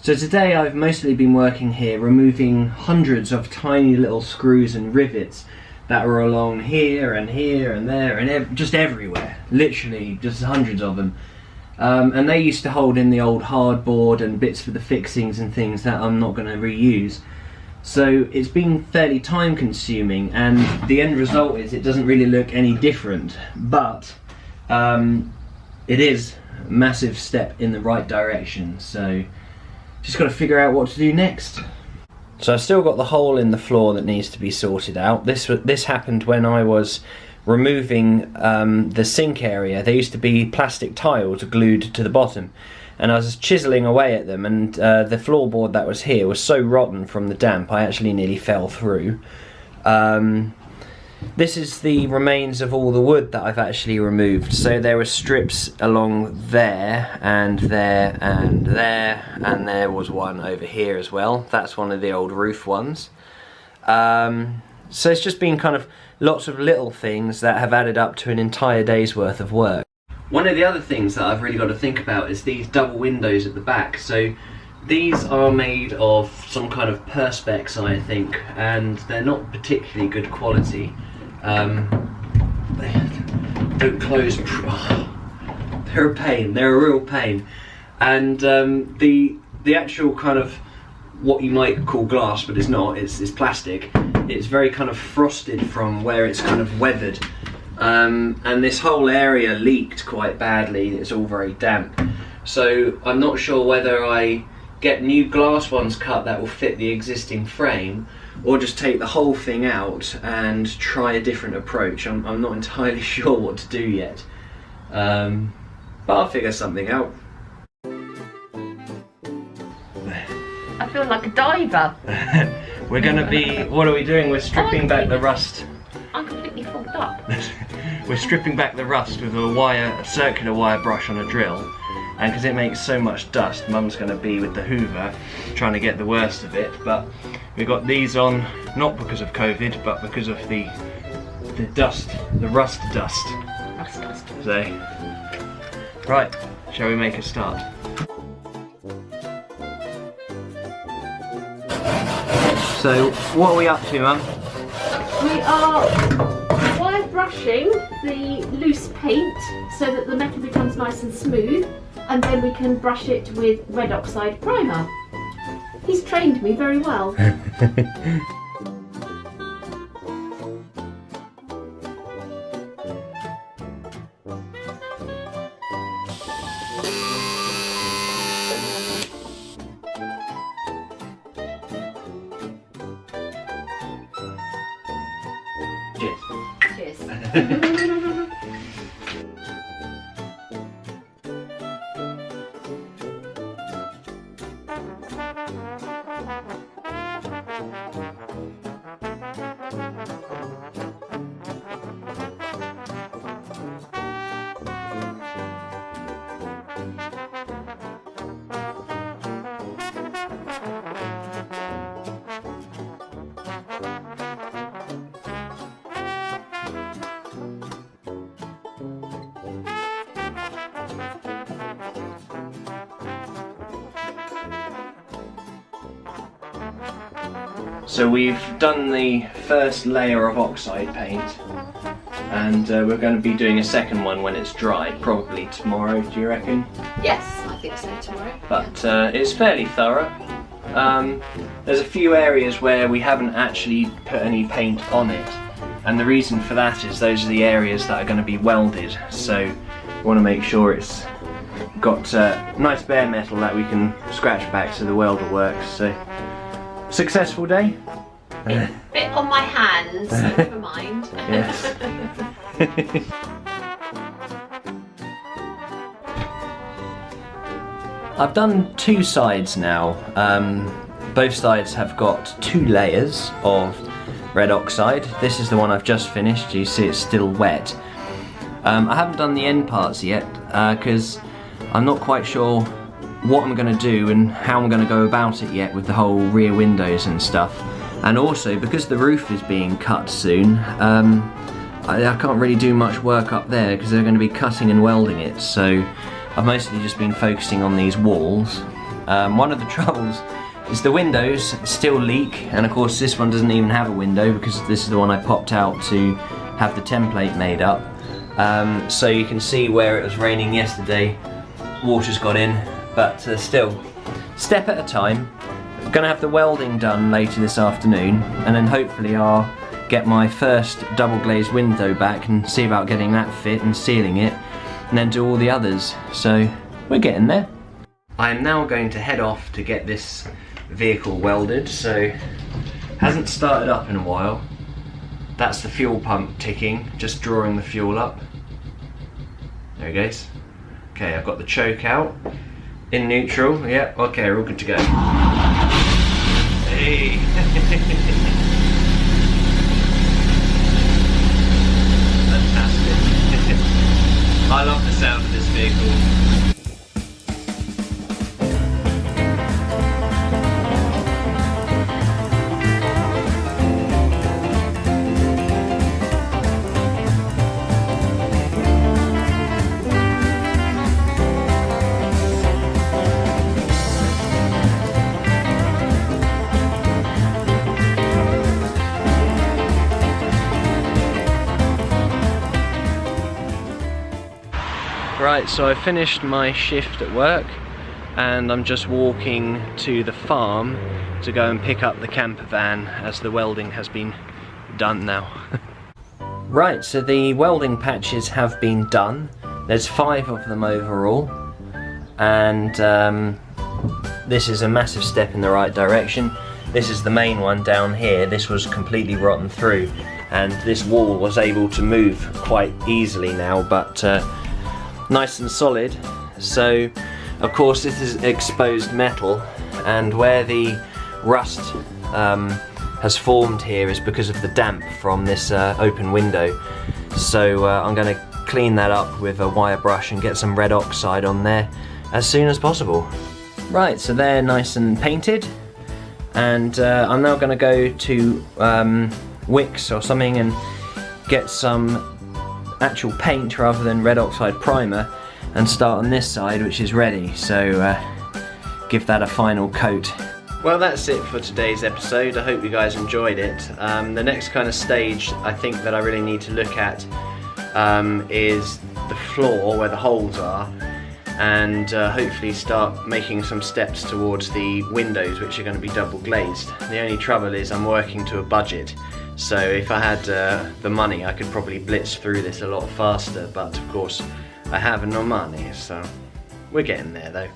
So today I've mostly been working here removing hundreds of tiny little screws and rivets that are along here and there and just everywhere, literally just hundreds of them. And they used to hold in the old hardboard and bits for the fixings and things that I'm not going to reuse. So it's been fairly time consuming, and the end result is it doesn't really look any different, but it is a massive step in the right direction. So just got to figure out what to do next. So I've still got the hole in the floor that needs to be sorted out. This happened when I was removing the sink area. There used to be plastic tiles glued to the bottom, and I was chiseling away at them, and the floorboard that was here was so rotten from the damp I actually nearly fell through. This is the remains of all the wood that I've actually removed. So there were strips along there and there and there, and there was one over here as well. That's one of the old roof ones. So it's just been kind of lots of little things that have added up to an entire day's worth of work. One of the other things that I've really got to think about is these double windows at the back. So these are made of some kind of perspex, I think, and they're not particularly good quality. They don't close. They're a pain. They're a real pain. And the actual kind of what you might call glass, but it's not. It's plastic. It's very kind of frosted from where it's kind of weathered, and this whole area leaked quite badly. It's all very damp. So I'm not sure whether I get new glass ones cut that will fit the existing frame, or just take the whole thing out and try a different approach. I'm not entirely sure what to do yet, but I'll figure something out. I feel like a diver. We're gonna be, what are we doing? We're stripping back the rust. I'm completely fogged up. We're stripping back the rust with a circular wire brush on a drill, and because it makes so much dust, Mum's going to be with the hoover trying to get the worst of it. But we've got these on not because of COVID, but because of the dust, the rust dust. Rust dust. So, right, shall we make a start? So, what are we up to, Mum? We are wire brushing the loose paint so that the metal becomes nice and smooth, and then we can brush it with red oxide primer. He's trained me very well. Cheers. Cheers. So we've done the first layer of oxide paint, and we're going to be doing a second one when it's dry, probably tomorrow, do you reckon? Yes, I think so, tomorrow. But it's fairly thorough. There's a few areas where we haven't actually put any paint on it, and the reason for that is those are the areas that are going to be welded, so we want to make sure it's got nice bare metal that we can scratch back so the welder works. So, successful day? Bit on my hands, never mind. Yes. I've done two sides now. Both sides have got 2 layers of red oxide. This is the one I've just finished. You see it's still wet. I haven't done the end parts yet because I'm not quite sure what I'm going to do and how I'm going to go about it yet with the whole rear windows and stuff. And also because the roof is being cut soon, I can't really do much work up there because they're going to be cutting and welding it. So I've mostly just been focusing on these walls, One of the troubles is the windows still leak, and of course this one doesn't even have a window because this is the one I popped out to have the template made up. So you can see where it was raining yesterday, water's got in, but still, step at a time. I'm gonna have the welding done later this afternoon, and then hopefully I'll get my first double glazed window back and see about getting that fit and sealing it, and then do all the others. So we're getting there. I am now going to head off to get this vehicle welded. So hasn't started up in a while. That's the fuel pump ticking, just drawing the fuel up. There it goes. Okay, I've got the choke out in neutral. Yep, okay, we're all good to go. Hey. Fantastic. I love the sound of this vehicle. Right, so I finished my shift at work and I'm just walking to the farm to go and pick up the camper van as the welding has been done now. Right, so the welding patches have been done. There's 5 of them overall, and this is a massive step in the right direction. This is the main one down here. This was completely rotten through, and this wall was able to move quite easily now, but nice and solid. So of course this is exposed metal, and where the rust has formed here is because of the damp from this open window. So I'm going to clean that up with a wire brush and get some red oxide on there as soon as possible. Right, so they're nice and painted, and I'm now going to go to Wix or something and get some actual paint rather than red oxide primer and start on this side, which is ready. So give that a final coat. Well, that's it for today's episode. I hope you guys enjoyed it. The next kind of stage I think that I really need to look at is the floor where the holes are, and hopefully start making some steps towards the windows, which are going to be double glazed. The only trouble is I'm working to a budget, so if I had the money I could probably blitz through this a lot faster, but of course I have no money, so we're getting there though.